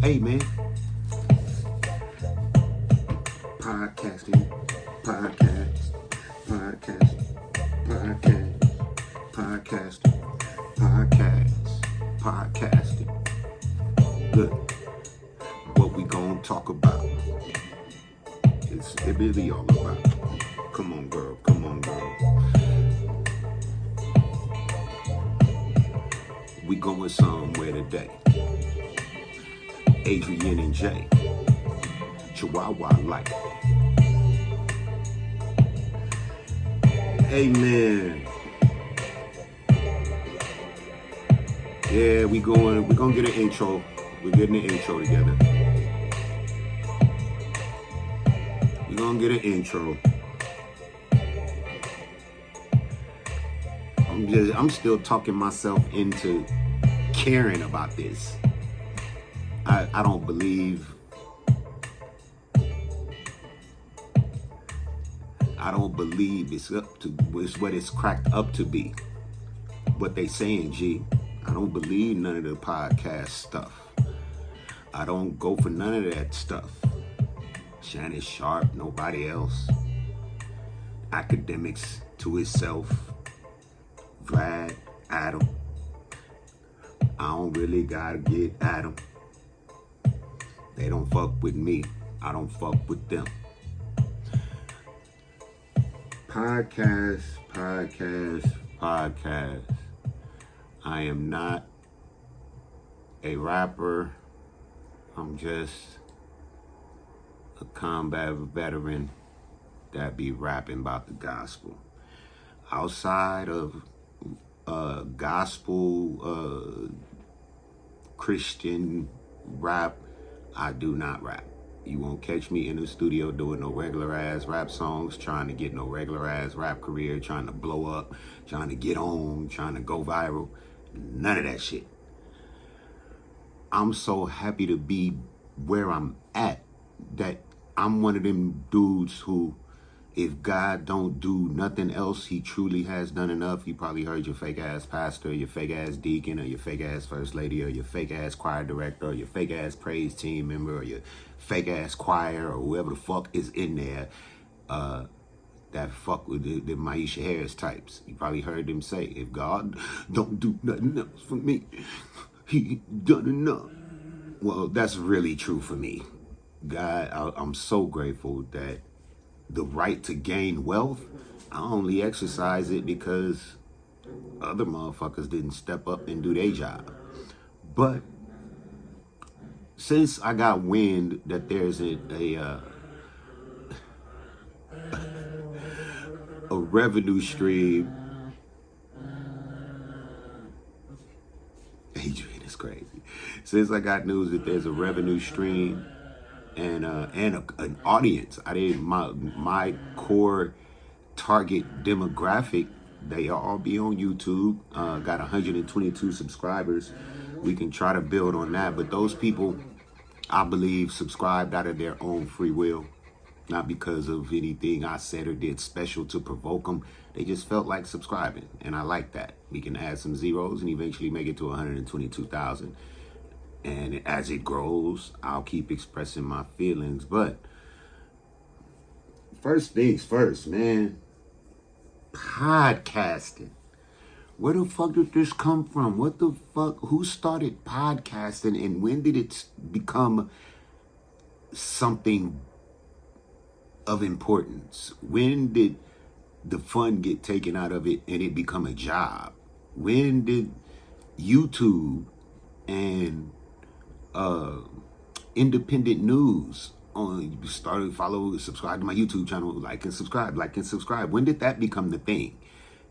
Hey man, podcasting, podcast, podcast, podcast, podcasting, podcasting. Look, what we gonna talk about? It really all about. Come on, girl. Come on, girl. We going somewhere today. Adrian and Jay, Chihuahua Life. Amen. Yeah, we're gonna get an intro. We're getting an intro together. We're gonna get an intro. I'm still talking myself into caring about this. I don't believe it's what it's cracked up to be. What they saying, G. I don't believe none of the podcast stuff. I don't go for none of that stuff. Shannon Sharp, nobody else. Academics to itself. Vlad, Adam. I don't really gotta get Adam. They don't fuck with me. I don't fuck with them. Podcast. I am not a rapper. I'm just a combat veteran that be rapping about the gospel. Outside of gospel Christian rap, I do not rap. You won't catch me in the studio doing no regular ass rap songs, trying to get no regular ass rap career, trying to blow up, trying to get on, trying to go viral. None of that shit. I'm so happy to be where I'm at that I'm one of them dudes who, if God don't do nothing else, he truly has done enough. You probably heard your fake ass pastor, your fake ass deacon, or your fake ass first lady, or your fake ass choir director, or your fake ass praise team member, or your fake ass choir, or whoever the fuck is in there that fuck with the Maisha Harris types. You probably heard them say, if God don't do nothing else for me, he done enough. Well, that's really true for me. God, I'm so grateful that the right to gain wealth, I only exercise it because other motherfuckers didn't step up and do their job. But since I got wind that there's a revenue stream, Adrian is crazy. Since I got news that there's a revenue stream and an audience, my core target demographic, they all be on YouTube. Got 122 subscribers. We can try to build on that, but those people, I believe, subscribed out of their own free will, not because of anything I said or did special to provoke them. They just felt like subscribing, and I like that. We can add some zeros and eventually make it to 122,000. And as it grows, I'll keep expressing my feelings. But first things first, man. Podcasting. Where the fuck did this come from? What the fuck? Who started podcasting, and when did it become something of importance? When did the fun get taken out of it and it become a job? When did YouTube and independent news subscribe to my YouTube channel, like and subscribe? When did that become the thing?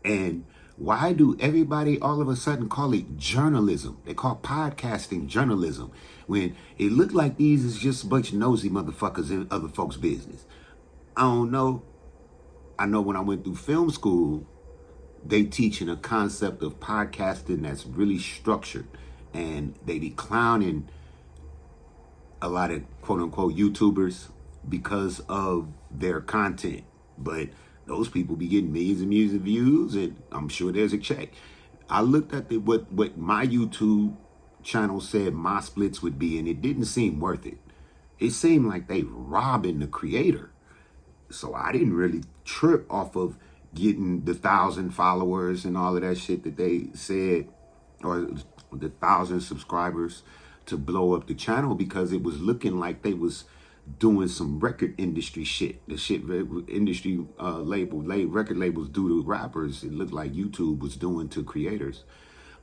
And why do everybody all of a sudden call it journalism? They call podcasting journalism when it looked like these is just a bunch of nosy motherfuckers in other folks' business. I don't know. I know when I went through film school, they teaching a concept of podcasting that's really structured, and they be clowning a lot of quote unquote YouTubers because of their content. But those people be getting millions and millions of views, and I'm sure there's a check. I looked at what my YouTube channel said my splits would be, and it didn't seem worth it. It seemed like they robbing the creator. So I didn't really trip off of getting the 1,000 followers and all of that shit that they said, or the 1,000 subscribers to blow up the channel, because it was looking like they was doing some record industry shit. The shit industry record labels do to rappers, it looked like YouTube was doing to creators.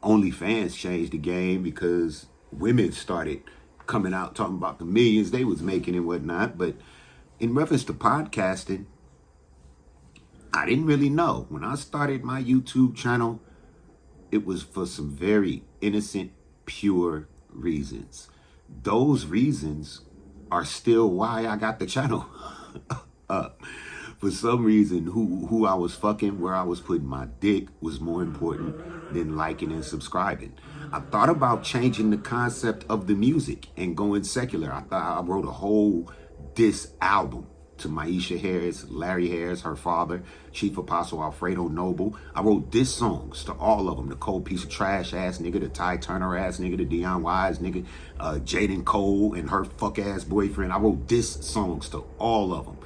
OnlyFans changed the game because women started coming out talking about the millions they was making and whatnot. But in reference to podcasting, I didn't really know. When I started my YouTube channel, it was for some very innocent, pure reasons. Those reasons are still why I got the channel up. For some reason, who I was fucking, where I was putting my dick was more important than liking and subscribing. I thought about changing the concept of the music and going secular. I wrote a whole diss album to Maisha Harris, Larry Harris, her father, Chief Apostle Alfredo Noble. I wrote diss songs to all of them. The Cold Piece of Trash ass nigga, the Ty Turner ass nigga, the Deion Wise nigga, Jaden Cole and her fuck ass boyfriend. I wrote diss songs to all of them.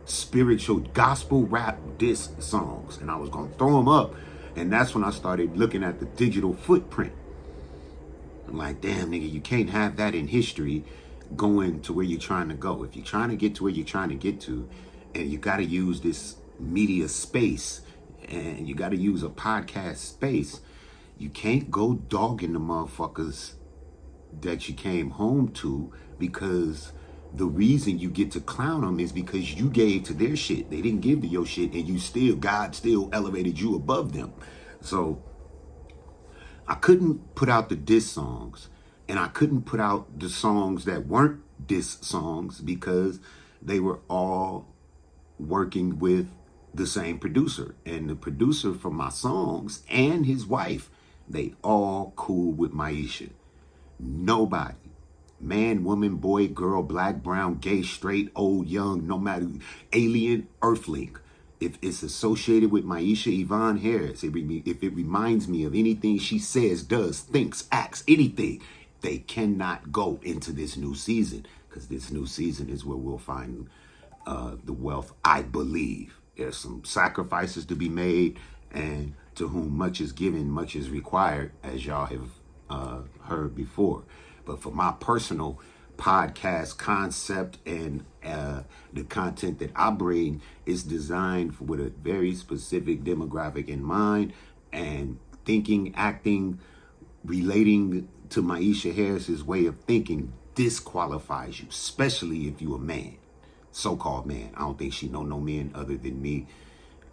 Spiritual gospel rap diss songs. And I was going to throw them up. And that's when I started looking at the digital footprint. I'm like, damn, nigga, you can't have that in history going to where you're trying to go. If you're trying to get to where you're trying to get to, and you got to use this media space, and you got to use a podcast space, you can't go dogging the motherfuckers that you came home to, because the reason you get to clown them is because you gave to their shit. They didn't give to your shit, and God still elevated you above them. So I couldn't put out the diss songs, and I couldn't put out the songs that weren't diss songs, because they were all working with the same producer. And the producer for my songs and his wife, they all cool with Maisha. Nobody, man, woman, boy, girl, black, brown, gay, straight, old, young, no matter, alien, earthling, if it's associated with Maisha Yvonne Harris, if it reminds me of anything she says, does, thinks, acts, anything, they cannot go into this new season, because this new season is where we'll find the wealth, I believe. There's some sacrifices to be made, and to whom much is given, much is required, as y'all have heard before. But for my personal podcast concept and the content that I bring is designed with a very specific demographic in mind, and thinking, acting, relating to Maisha Harris's way of thinking disqualifies you, especially if you're a man, so-called man. I don't think she know no men other than me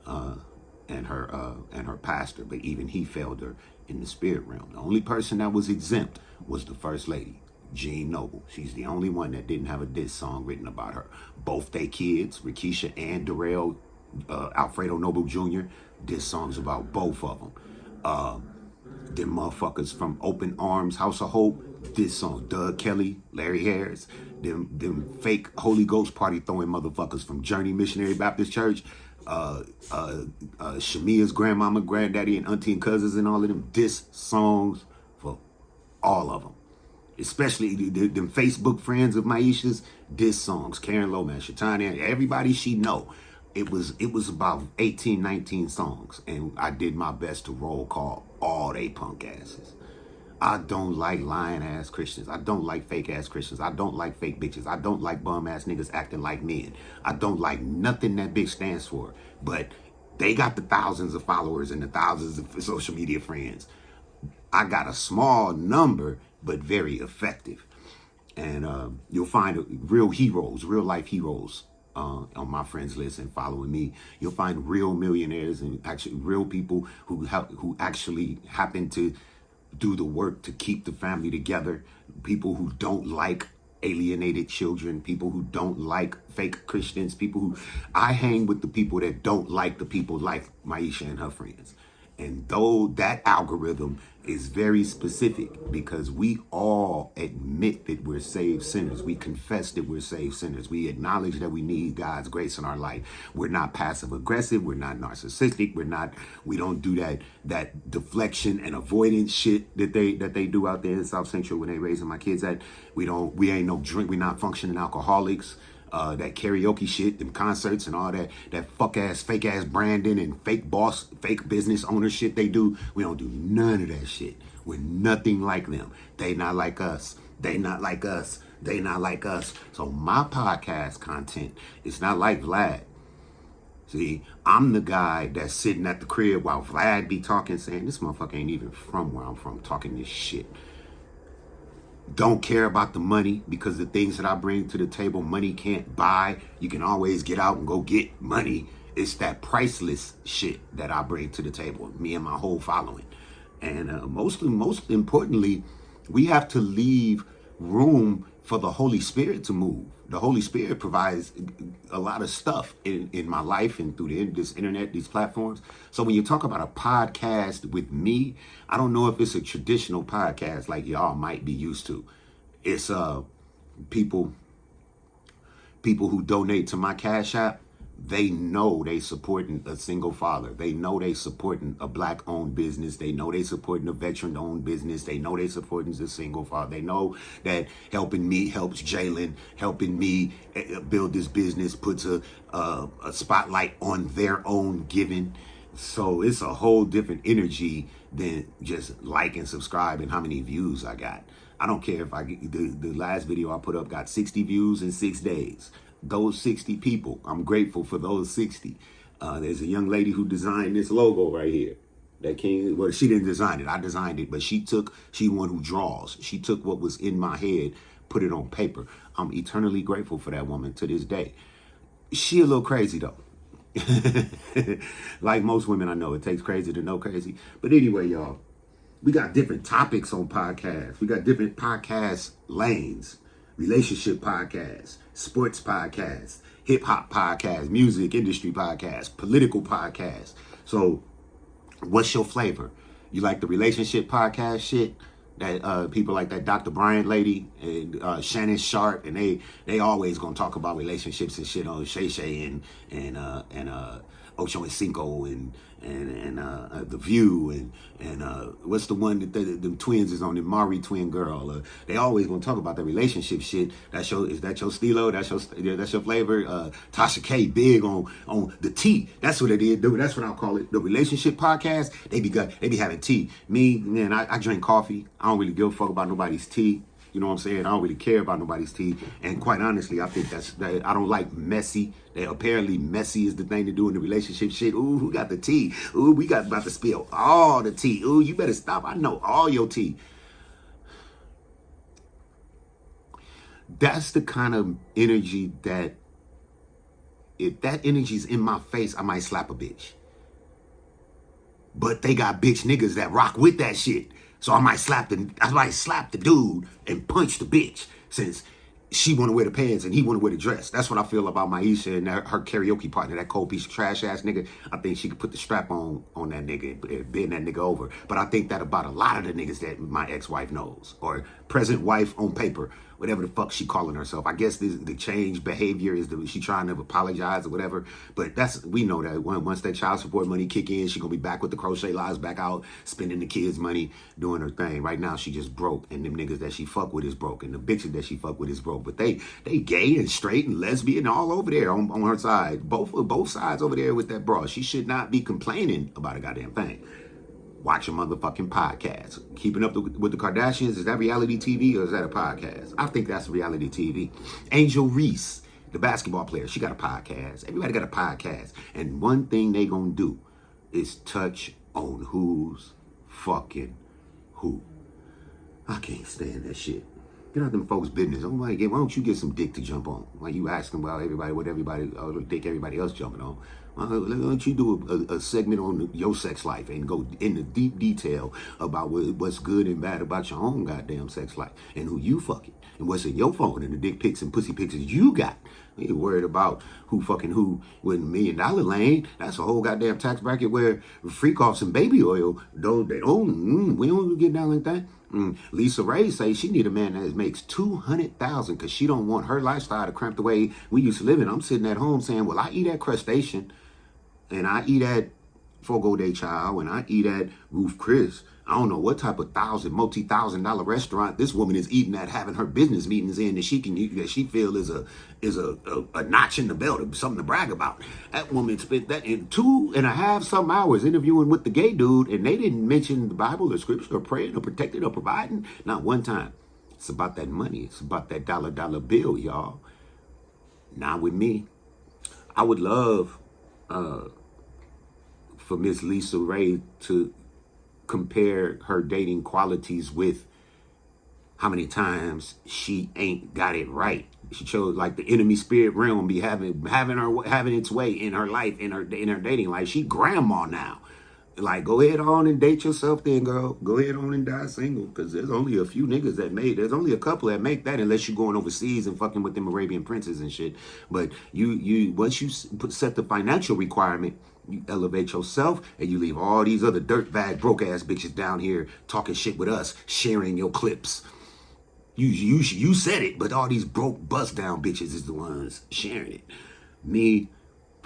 and her pastor, but even he failed her in the spirit realm. The only person that was exempt was the First Lady, Jean Noble. She's the only one that didn't have a diss song written about her. Both their kids, Rakisha and Darrell, Alfredo Noble Jr., diss songs about both of them. Them motherfuckers from Open Arms, House of Hope, diss song. Doug Kelly, Larry Harris, them fake Holy Ghost party throwing motherfuckers from Journey Missionary Baptist Church, Shamia's grandmama, granddaddy, and auntie and cousins, and all of them diss songs for all of them. Especially them Facebook friends of Maisha's, diss songs. Karen Lomas, Shatanya, everybody she know. It was about 18, 19 songs, and I did my best to roll call all they punk asses. I don't like lying ass Christians. I don't like fake ass Christians. I don't like fake bitches. I don't like bum ass niggas acting like men. I don't like nothing that bitch stands for. But they got the thousands of followers and the thousands of social media friends. I got a small number, but very effective. And you'll find real heroes, real life heroes on my friends list and following me. You'll find real millionaires and actually real people who actually happen to do the work to keep the family together. People who don't like alienated children, people who don't like fake Christians, people who, I hang with the people that don't like the people like Maisha and her friends. And though that algorithm is very specific because we all admit that we're saved sinners. We confess that we're saved sinners. We acknowledge that we need God's grace in our life. We're not passive aggressive. We're not narcissistic. We don't do that deflection and avoidance shit that they do out there in South Central when they raising my kids at. We ain't no drink. We're not functioning alcoholics. That karaoke shit, them concerts and all that fake ass branding and fake business ownership they do. We don't do none of that shit. We're nothing like them. They not like us. They not like us. They not like us. So my podcast content is not like Vlad. See, I'm the guy that's sitting at the crib while Vlad be talking, saying, this motherfucker ain't even from where I'm from, talking this shit. Don't care about the money because the things that I bring to the table, money can't buy. You can always get out and go get money. It's that priceless shit that I bring to the table, me and my whole following. And most importantly, we have to leave room for the Holy Spirit to move. The Holy Spirit provides a lot of stuff in my life and through this internet, these platforms. So when you talk about a podcast with me, I don't know if it's a traditional podcast like y'all might be used to. It's people who donate to my Cash App. They know they supporting a single father. They know they supporting a black-owned business. They know they supporting a veteran-owned business. They know they supporting a single father. They know that helping me helps Jalen. Helping me build this business puts a spotlight on their own giving. So it's a whole different energy than just like and subscribe and how many views I got. I don't care if I get the last video I put up got 60 views in 6 days. Those 60 people, I'm grateful for those 60. There's a young lady who designed this logo right here. Well, she didn't design it. I designed it, but she the one who draws. She took what was in my head, put it on paper. I'm eternally grateful for that woman to this day. She a little crazy though. Like most women I know, it takes crazy to know crazy. But anyway, y'all, we got different topics on podcasts. We got different podcast lanes. Relationship podcasts, sports podcasts, hip hop podcasts, music industry podcasts, political podcasts. So what's your flavor? You like the relationship podcast shit? That people like that Dr. Bryant lady and Shannon Sharp, and they always gonna talk about relationships and shit on Shay Shay and Ocho and Cinco and The View and what's the one that the twins is on, the Mari twin girl. They always gonna talk about the relationship shit. Is that your stilo? That's your flavor. Tasha K big on the tea. That's what it is, dude. That's what I'll call it. The relationship podcast. They be having tea. Me, man, I drink coffee. I don't really give a fuck about nobody's tea. You know what I'm saying? I don't really care about nobody's tea. And quite honestly, I think I don't like messy. That apparently messy is the thing to do in the relationship shit. Ooh, who got the tea? Ooh, we got about to spill all the tea. Ooh, you better stop. I know all your tea. That's the kind of energy that if that energy's in my face, I might slap a bitch. But they got bitch niggas that rock with that shit. So I might slap the dude and punch the bitch since she want to wear the pants and he want to wear the dress. That's what I feel about Maisha and her karaoke partner, that cold piece of trash ass nigga. I think she could put the strap on that nigga and bend that nigga over. But I think that about a lot of the niggas that my ex-wife knows, or present wife on paper, whatever the fuck she calling herself. I guess the change behavior is she trying to apologize or whatever. But we know that once that child support money kick in, she gonna be back with the crochet lives back out, spending the kids' money, doing her thing. Right now she just broke, and them niggas that she fuck with is broke, and the bitches that she fuck with is broke. But they gay and straight and lesbian all over there on her side. Both sides over there with that bra. She should not be complaining about a goddamn thing. Watch a motherfucking podcast. Keeping Up with the Kardashians, is that reality TV or is that a podcast? I think that's reality TV. Angel Reese, the basketball player, she got a podcast. Everybody got a podcast. And one thing they gonna do is touch on who's fucking who. I can't stand that shit. Get out them folks' business. I'm like, why don't you get some dick to jump on? Like you asking about everybody, what everybody, dick everybody else jumping on. Why don't you do a segment on your sex life and go into deep detail about what's good and bad about your own goddamn sex life and who you fucking and what's in your phone and the dick pics and pussy pictures you got. You worried about who fucking who with $1 million lane. That's a whole goddamn tax bracket where freak offs and baby oil we don't get down like that. Lisa Ray say she need a man that makes $200,000 because she don't want her lifestyle to cramp the way we used to live in. I'm sitting at home saying, well, I eat at Crustacean and I eat at Fogo de Chao and I eat at Ruth Chris. I don't know what type of multi-$1,000 restaurant this woman is eating at, having her business meetings in that she feel is a notch in the belt, or something to brag about. That woman spent that in 2.5 some hours interviewing with the gay dude, and they didn't mention the Bible or scripture or praying or protecting or providing, not one time. It's about that money. It's about that dollar bill, y'all. Not with me. I would love for Miss Lisa Ray to compare her dating qualities with how many times she ain't got it right. She chose like the enemy spirit realm be having its way in her life, in her dating life. She grandma now. Like, go ahead on and date yourself then, girl. Go ahead on and die single, because there's only a few niggas there's only a couple that make that, unless you're going overseas and fucking with them Arabian princes and shit. But you once you set the financial requirement, you elevate yourself and you leave all these other dirtbag broke ass bitches down here talking shit with us, sharing your clips. You said it, but all these broke bust down bitches is the ones sharing it. Me,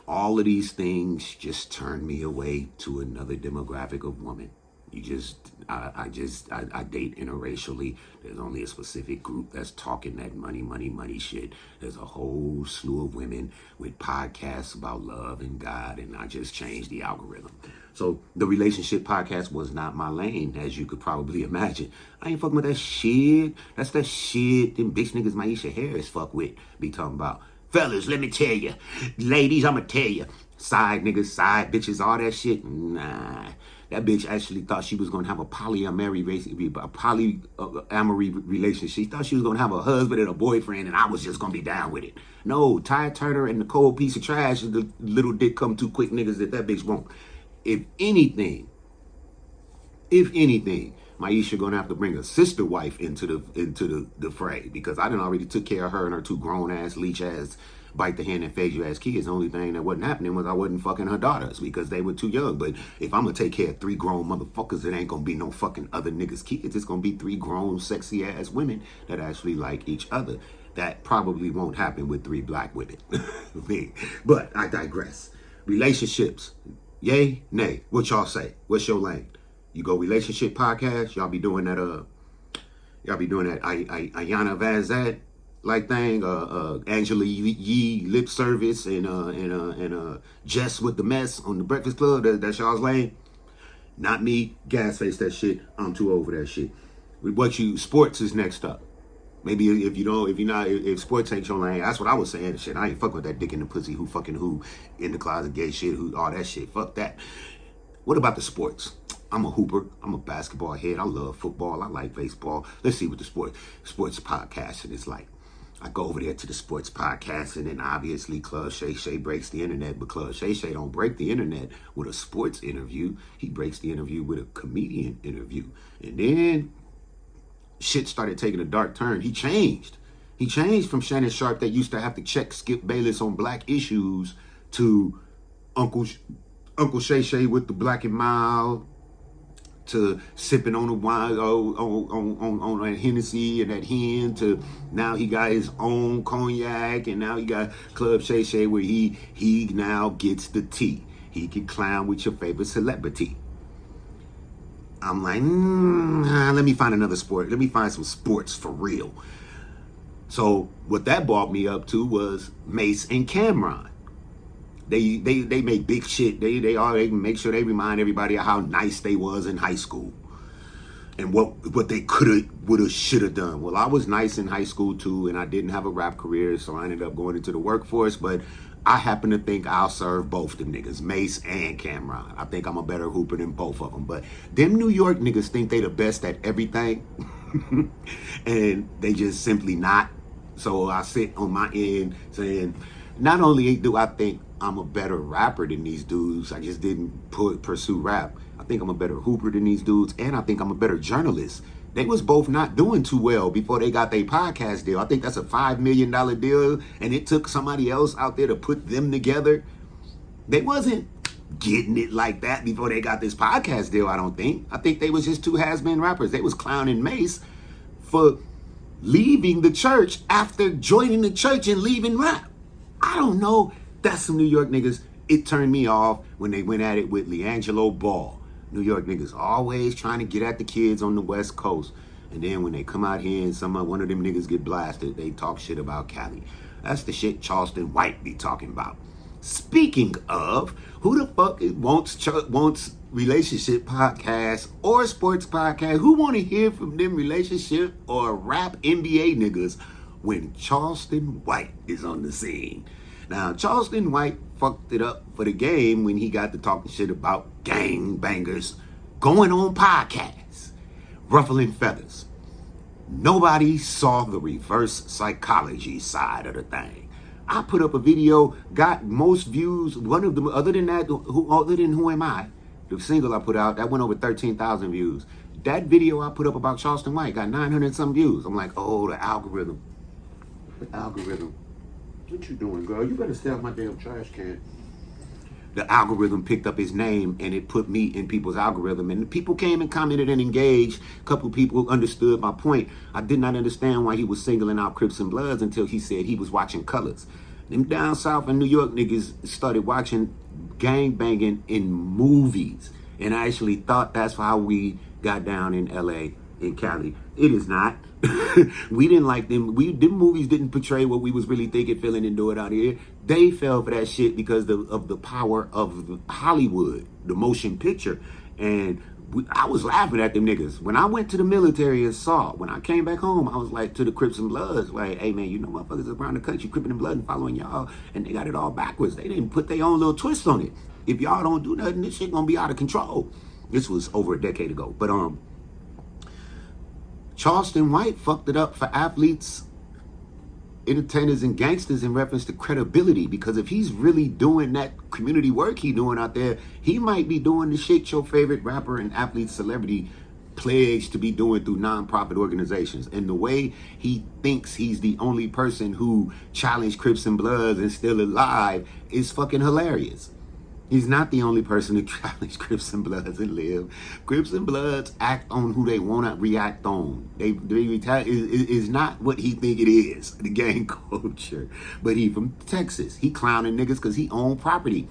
all of these things just turn me away to another demographic of woman. I date interracially. There's only a specific group that's talking that money shit. There's a whole slew of women with podcasts about love and God, and I just changed the algorithm. So the relationship podcast was not my lane, as you could probably imagine. I ain't fucking with that shit. That's that shit them bitch niggas Maisha Harris fuck with be talking about. Fellas, let me tell you. Ladies, I'ma tell you. Side niggas, side bitches, all that shit. Nah. That bitch actually thought she was going to have a polyamory relationship. She thought she was going to have a husband and a boyfriend, and I was just going to be down with it. No, Ty Turner and the cold piece of trash is the little dick come too quick niggas that bitch won't. If anything, Maisha gonna have to bring a sister wife into the fray, because I done already took care of her and her 2 grown ass leech ass bite the hand and fade you ass kids. The only thing that wasn't happening was I wasn't fucking her daughters because they were too young. But if I'm gonna take care of 3 grown motherfuckers, it ain't gonna be no fucking other niggas' kids. It's gonna be 3 grown sexy ass women that actually like each other. That probably won't happen with 3 black women. But I digress. Relationships. Yay, nay. What y'all say? What's your lane? You go relationship podcast. Y'all be doing that. Ayanna Vazat like thing. Angela Yee lip service and Jess with the mess on the Breakfast Club. That's y'all's lane. Not me. Gas face that shit. I'm too over that shit. Sports is next up. Maybe if sports ain't your lane, that's what I was saying. Shit, I ain't fucking with that dick in the pussy, who in the closet, gay shit, all that shit. Fuck that. What about the sports? I'm a hooper. I'm a basketball head. I love football. I like baseball. Let's see what the sports podcasting is like. I go over there to the sports podcast, and then obviously Club Shay Shay breaks the internet, but Club Shay Shay don't break the internet with a sports interview. He breaks the interview with a comedian interview. And then shit started taking a dark turn. He changed from Shannon Sharp that used to have to check Skip Bayless on black issues to Uncle Shay Shay with the Black and Mild, to sipping on the wine, on that Hennessy and that hen, to now he got his own cognac, and now he got Club Shay Shay where he now gets the tea. He can clown with your favorite celebrity. I'm like, let me find another sport. Let me find some sports for real. So what that brought me up to was Mace and Cameron. They make big shit. They make sure they remind everybody of how nice they was in high school and what they woulda, shoulda done. Well, I was nice in high school too, and I didn't have a rap career, so I ended up going into the workforce. But I happen to think I'll serve both them niggas, Mace and Cameron. I think I'm a better hooper than both of them. But them New York niggas think they the best at everything, and they just simply not. So I sit on my end saying, Not only do I think I'm a better rapper than these dudes, I just didn't pursue rap. I think I'm a better hooper than these dudes, and I think I'm a better journalist. They was both not doing too well before they got their podcast deal. I think that's a $5 million deal, and it took somebody else out there to put them together. They wasn't getting it like that before they got this podcast deal, I don't think. I think they was just two has-been rappers. They was clowning Mace for leaving the church after joining the church and leaving rap. I don't know. That's some New York niggas. It turned me off when they went at it with LiAngelo Ball. New York niggas always trying to get at the kids on the West Coast. And then when they come out here and one of them niggas get blasted, they talk shit about Cali. That's the shit Charleston White be talking about. Speaking of, who the fuck wants relationship podcasts or sports podcasts? Who want to hear from them relationship or rap NBA niggas when Charleston White is on the scene? Now, Charleston White fucked it up for the game when he got to talking shit about gang bangers going on podcasts, ruffling feathers. Nobody saw the reverse psychology side of the thing. I put up a video, got most views. One of them, other than Who Am I, the single I put out, that went over 13,000 views. That video I put up about Charleston White got 900 some views. I'm like, oh, the algorithm. The algorithm. What you doing, girl? You better stay off my damn trash can. The algorithm picked up his name and it put me in people's algorithm. And people came and commented and engaged. A couple people understood my point. I did not understand why he was singling out Crips and Bloods until he said he was watching Colors. Them down south in New York niggas started watching gang banging in movies. And I actually thought that's how we got down in LA, in Cali. It is not. We didn't like them. Them movies didn't portray what we was really thinking, feeling, and doing out here. They fell for that shit because of the power of Hollywood, the motion picture. And I was laughing at them niggas. When I went to the military and saw, when I came back home, I was like to the Crips and Bloods, like, hey man, you know motherfuckers around the country cripping and blood and following y'all, and they got it all backwards. They didn't put their own little twist on it. If y'all don't do nothing, this shit gonna be out of control. This was over a decade ago. But Charleston White fucked it up for athletes, entertainers, and gangsters in reference to credibility, because if he's really doing that community work he doing out there, he might be doing the shit your favorite rapper and athlete celebrity pledged to be doing through nonprofit organizations. And the way he thinks he's the only person who challenged Crips and Bloods and still alive is fucking hilarious. He's not the only person who challenged Crips and Bloods and live. Crips and Bloods act on who they want to react on. Is not what he think it is, the gang culture. But he from Texas. He clowning niggas because he own property.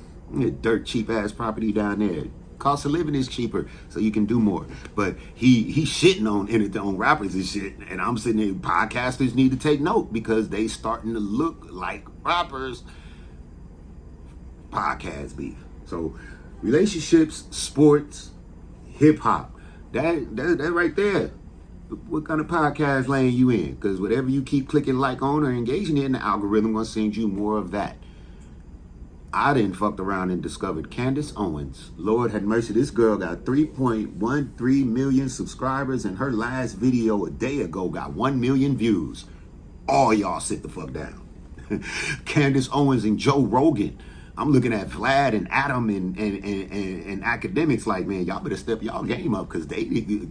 Dirt cheap ass property down there. Cost of living is cheaper, so you can do more. But he shitting on rappers and shit. And I'm sitting there, podcasters need to take note because they starting to look like rappers. Podcast beef. So relationships, sports, hip hop, that right there. What kind of podcast lane you in? Because whatever you keep clicking like on or engaging in, the algorithm gonna send you more of that. I done fucked around and discovered Candace Owens. Lord have mercy, this girl got 3.13 million subscribers, and her last video a day ago got 1 million views. All y'all sit the fuck down. Candace Owens and Joe Rogan. I'm looking at Vlad and Adam and academics like, man, y'all better step y'all game up, because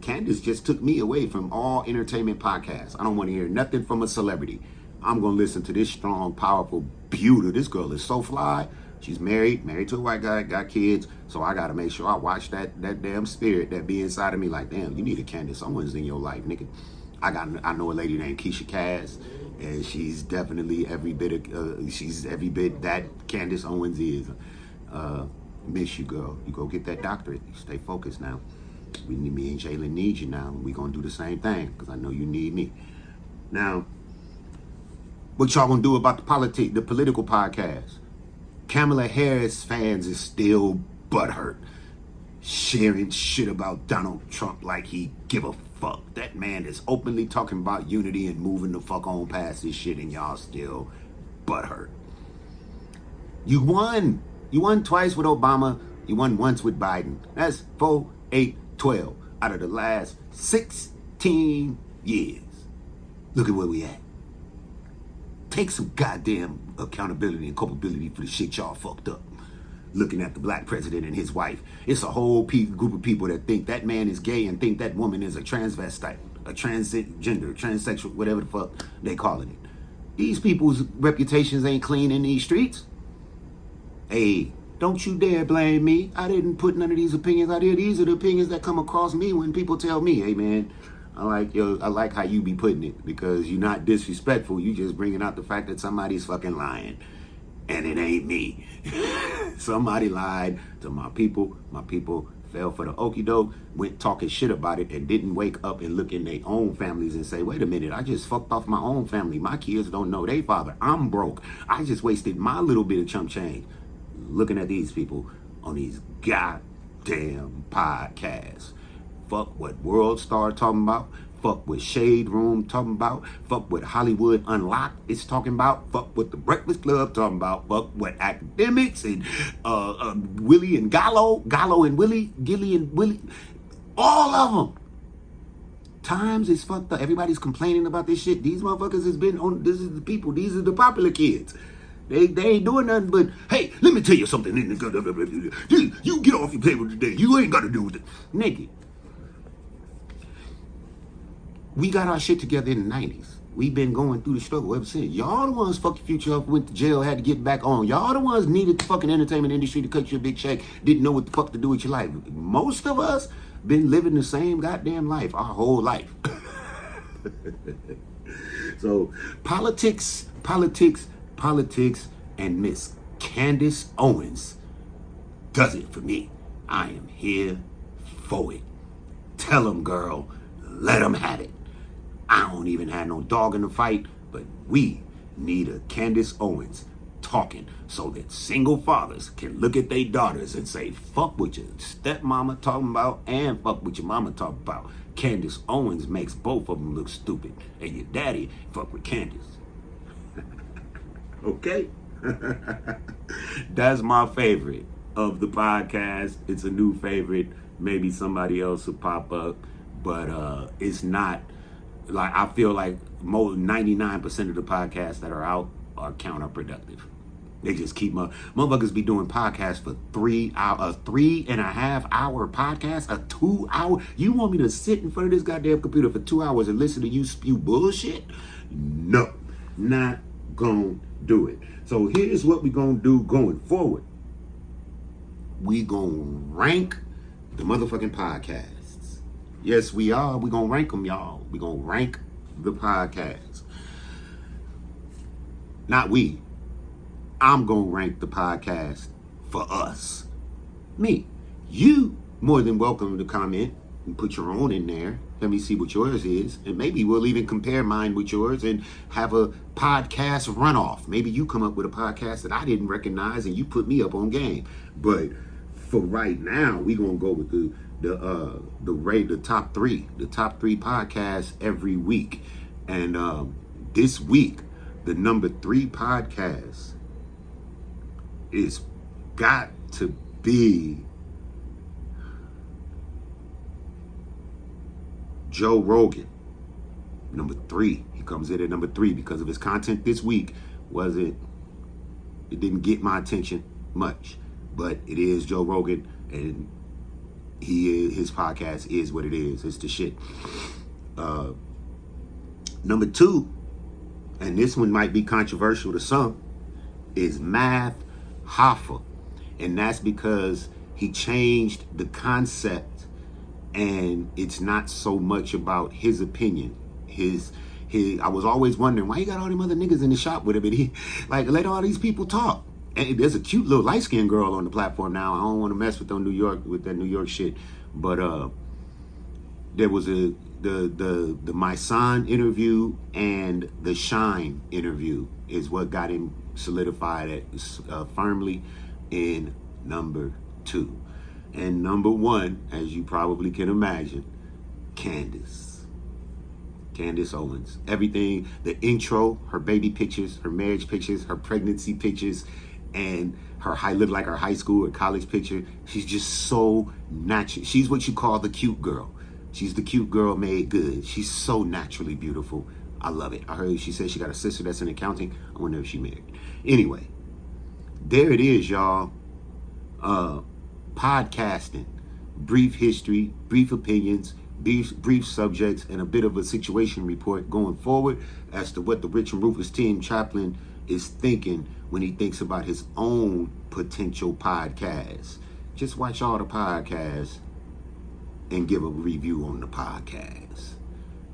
Candace just took me away from all entertainment podcasts. I don't want to hear nothing from a celebrity. I'm going to listen to this strong, powerful beauty. This girl is so fly. She's married to a white guy, got kids. So I got to make sure I watch that damn spirit that be inside of me like, damn, you need a Candace Owens in your life, nigga. I know a lady named Keisha Cass. And she's definitely every bit that Candace Owens is. Miss you, girl. You go get that doctorate. You stay focused now. Me and Jalen need you now. We gonna do the same thing because I know you need me. Now, what y'all gonna do about the political podcast? Kamala Harris fans is still butthurt, sharing shit about Donald Trump like he give a fuck. That man is openly talking about unity and moving the fuck on past this shit, and y'all still butthurt. You won. You won twice with Obama. You won once with Biden. That's 4, 8, 12 out of the last 16 years. Look at where we at. Take some goddamn accountability and culpability for the shit y'all fucked up. Looking at the black president and his wife. It's a whole group of people that think that man is gay and think that woman is a transvestite, a transgender, transsexual, whatever the fuck they calling it. These people's reputations ain't clean in these streets. Hey, don't you dare blame me. I didn't put none of these opinions out here. These are the opinions that come across me when people tell me, hey man, I like how you be putting it, because you're not disrespectful. You just bringing out the fact that somebody's fucking lying. And it ain't me. Somebody lied to my people. My people fell for the okie doke, went talking shit about it, and didn't wake up and look in their own families and say, wait a minute, I just fucked off my own family. My kids don't know their father. I'm broke. I just wasted my little bit of chump change looking at these people on these goddamn podcasts. Fuck what World Star talking about. Fuck what Shade Room talking about. Fuck what Hollywood Unlocked is talking about. Fuck what the Breakfast Club talking about. Fuck what academics and Willie and Gallo and Willie, Gilly and Willie, all of them. Times is fucked up. Everybody's complaining about this shit. These motherfuckers has been on. This is the people. These are the popular kids. They ain't doing nothing but, hey, let me tell you something. You get off your table today. You ain't got to do with it. Nigga. We got our shit together in the 90s. We've been going through the struggle ever since. Y'all the ones fucked your future up, went to jail, had to get back on. Y'all the ones needed the fucking entertainment industry to cut you a big check, didn't know what the fuck to do with your life. Most of us been living the same goddamn life our whole life. So politics, and Miss Candace Owens does it for me. I am here for it. Tell them, girl, let them have it. I don't even have no dog in the fight, but we need a Candace Owens talking so that single fathers can look at their daughters and say, fuck what your stepmama talking about and fuck what your mama talking about. Candace Owens makes both of them look stupid, and your daddy fuck with Candace. Okay? That's my favorite of the podcast. It's a new favorite. Maybe somebody else will pop up, but it's not like, I feel like 99% of the podcasts that are out are counterproductive. They just keep motherfuckers be doing podcasts for 3 hours, a 3.5 hour podcast, a 2 hour. You want me to sit in front of this goddamn computer for 2 hours and listen to you spew bullshit? No, not gonna do it. So here's what we gonna do going forward. We gonna rank the motherfucking podcasts. Yes, we are. We gonna rank them, y'all. We gonna rank the podcasts. Not we. I'm gonna rank the podcast for us. Me. You more than welcome to comment and put your own in there. Let me see what yours is. And maybe we'll even compare mine with yours and have a podcast runoff. Maybe you come up with a podcast that I didn't recognize and you put me up on game. But for right now, we gonna go with the top three podcasts every week. And this week, the number 3 podcast is got to be Joe Rogan. Number 3. He comes in at number 3 because of his content this week. It didn't get my attention much, but it is Joe Rogan, and his podcast is what it is. It's the shit. Number 2, and this one might be controversial to some, is Math Hoffa, and that's because he changed the concept, and it's not so much about his opinion. I was always wondering why he got all them other niggas in the shop with him, and he let all these people talk. And there's a cute little light-skinned girl on the platform now. I don't want to mess with that New York shit, but there was the My Son interview and the Shine interview is what got him solidified firmly in number 2. And number 1, as you probably can imagine, Candace Owens. Everything, the intro, her baby pictures, her marriage pictures, her pregnancy pictures, and her high school or college picture. She's just so natural. She's what you call the cute girl. She's the cute girl made good. She's so naturally beautiful. I love it. I heard she said she got a sister that's in accounting. I wonder if she married. Anyway, there it is, y'all. Podcasting, brief history, brief opinions, brief subjects, and a bit of a situation report going forward as to what the Rich and Rufus Team Chaplin is thinking when he thinks about his own potential podcast. Just watch all the podcasts and give a review on the podcast.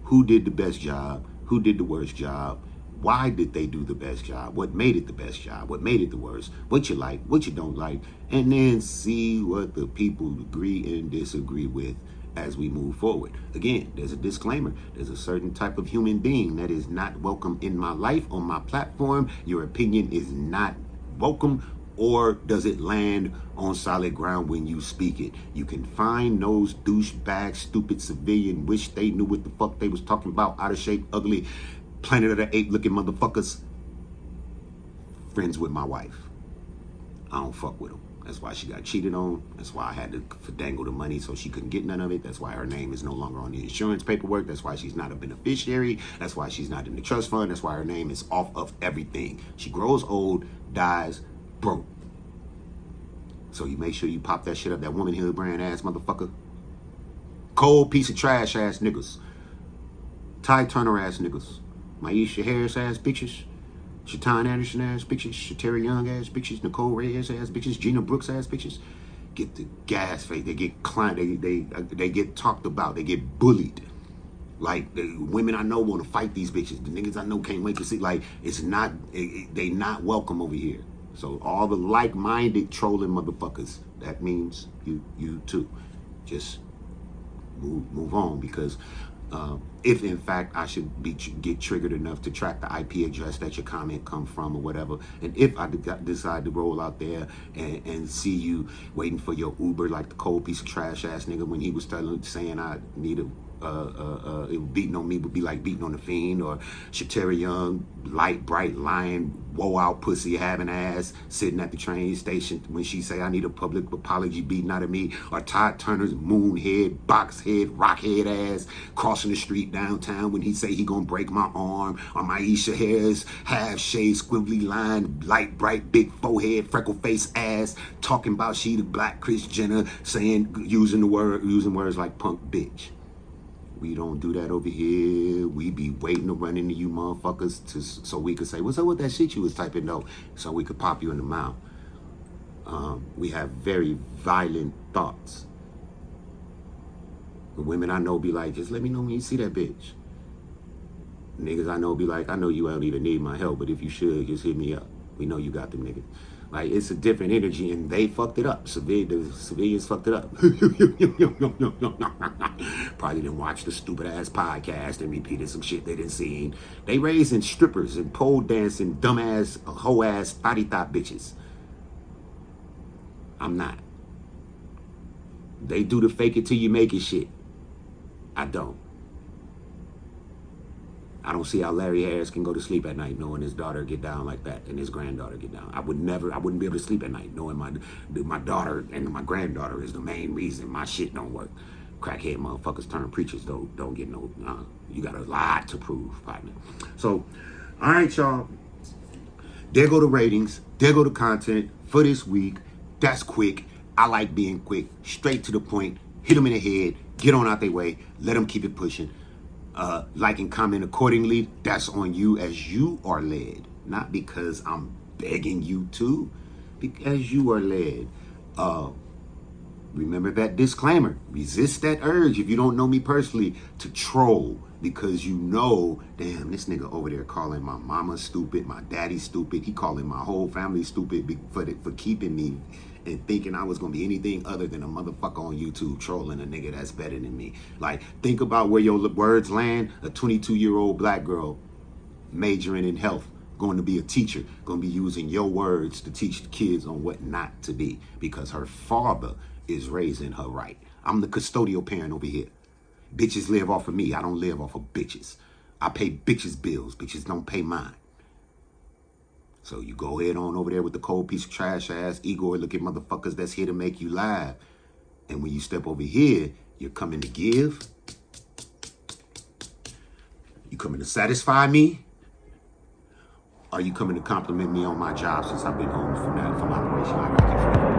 Who did the best job? Who did the worst job? Why did they do the best job? What made it the best job? What made it the worst? What you like, what you don't like, and then see what the people agree and disagree with as we move forward. Again, there's a disclaimer. There's a certain type of human being that is not welcome in my life, on my platform. Your opinion is not welcome, or does it land on solid ground when you speak it? You can find those douchebag, stupid civilian, wish they knew what the fuck they was talking about, out of shape, ugly, Planet of the Apes looking motherfuckers. Friends with my wife. I don't fuck with them. That's why she got cheated on. That's why I had to dangle the money so she couldn't get none of it. That's why her name is no longer on the insurance paperwork. That's why she's not a beneficiary. That's why she's not in the trust fund. That's why her name is off of everything. She grows old, dies broke. So you make sure you pop that shit up, that Woman Hill brand ass motherfucker. Cold piece of trash ass niggas. Ty Turner ass niggas. Maisha Harris ass bitches. Shatan Anderson ass bitches. Shatera Young ass bitches. Nicole Reyes ass bitches. Gina Brooks ass bitches. Get the gas face. They get climbed. They get talked about. They get bullied. Like, the women I know want to fight these bitches. The niggas I know can't wait to see. Like, it's not, they not welcome over here. So all the like-minded trolling motherfuckers, that means you too. Just move on, because if in fact I should get triggered enough to track the IP address that your comment come from or whatever, and if I decide to roll out there and see you waiting for your Uber like the cold piece of trash ass nigga when he was saying I need a beating on me would be like beating on the Fiend, or Shatera Young, light, bright, lying, woe out pussy having ass sitting at the train station when she say I need a public apology beating out of me, or Todd Turner's moon head, box head, rock head ass crossing the street downtown when he say he gonna break my arm, or Maisha Harris half shade, squiggly line, light, bright, big forehead, freckle face ass talking about she the black Kris Jenner, saying using words like punk bitch. We don't do that over here. We be waiting to run into you motherfuckers so we could say, what's up with that shit you was typing though? So we could pop you in the mouth. We have very violent thoughts. The women I know be like, just let me know when you see that bitch. Niggas I know be like, I know you don't even need my help, but if you should, just hit me up. We know you got them niggas. Like, it's a different energy, and they fucked it up. The civilians fucked it up. Probably didn't watch the stupid ass podcast and repeated some shit they didn't see. They raising strippers and pole dancing, dumbass, hoe ass, body thought bitches. I'm not. They do the fake it till you make it shit. I don't. I don't see how Larry Harris can go to sleep at night knowing his daughter get down like that and his granddaughter get down. I wouldn't be able to sleep at night knowing my daughter and my granddaughter is the main reason my shit don't work. Crackhead motherfuckers turn preachers don't get no, you got a lot to prove, partner. So, all right, y'all. There go the ratings. There go the content for this week. That's quick. I like being quick. Straight to the point. Hit them in the head. Get on out their way. Let them keep it pushing. Like and comment accordingly. That's on you as you are led. Not because I'm begging you to. Because you are led. Remember that disclaimer. Resist that urge, if you don't know me personally, to troll. Because you know, damn, this nigga over there calling my mama stupid, my daddy stupid. He calling my whole family stupid for keeping me and thinking I was going to be anything other than a motherfucker on YouTube trolling a nigga that's better than me. Like, think about where your words land. A 22-year-old black girl majoring in health, going to be a teacher, going to be using your words to teach the kids on what not to be because her father is raising her right. I'm the custodial parent over here. Bitches live off of me. I don't live off of bitches. I pay bitches bills. Bitches don't pay mine. So you go ahead on over there with the cold piece of trash ass Igor looking motherfuckers that's here to make you laugh. And when you step over here, you're coming to give. You coming to satisfy me? Are you coming to compliment me on my job since I've been home from Operation Iraqi Freedom?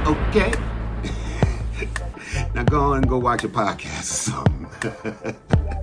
Okay. Okay. Now go on and go watch a podcast or something.